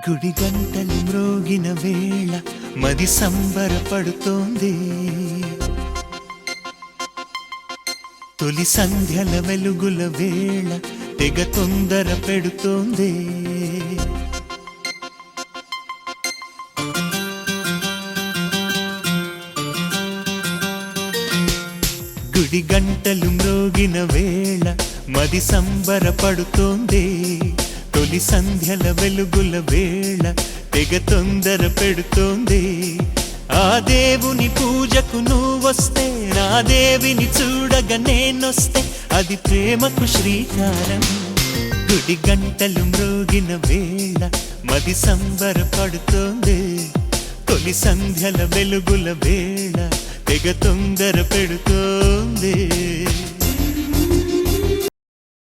గుడి గంటలు మ్రోగిన వేళ మది సంబరపడుతోంది. తొలి సంధ్యల వెలుగుల వేళ తెగ తొందర పెడుతోంది. గుడి గంటలు మ్రోగిన వేళ మది సంబరపడుతోంది. తొలి సంధ్యల వెలుగుల వేళ తెగ తొందర పెడుతోంది. ఆ దేవుని పూజకు నువ్వొస్తే, నా దేవిని చూడగా నేనొస్తే, అది ప్రేమకు శ్రీకారం. గుడి గంటలు మ్రోగిన వేళ మది సంబరపడుతోంది. తొలి సంధ్యల వెలుగుల వేళ తెగ తొందర పెడుతోంది.